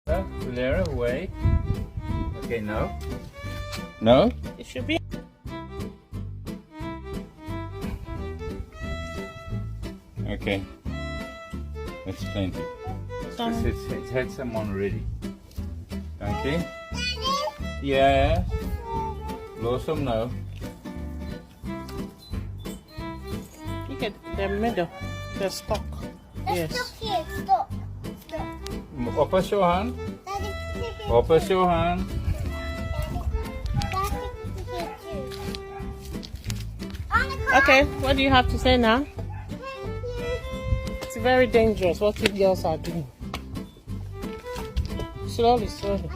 Clear away. Okay, no. No? It should be. Okay. That's plenty. It's had someone already. Okay? Yeah. Blossom, no. Look at the middle. The stalk. Yes. Stop here. Stop. Stop. Open your hand. Daddy, put it Open your hand. Daddy, put it here too. Okay, what do you have to say now? Thank you. It's very dangerous what you girls are doing. Slowly, slowly.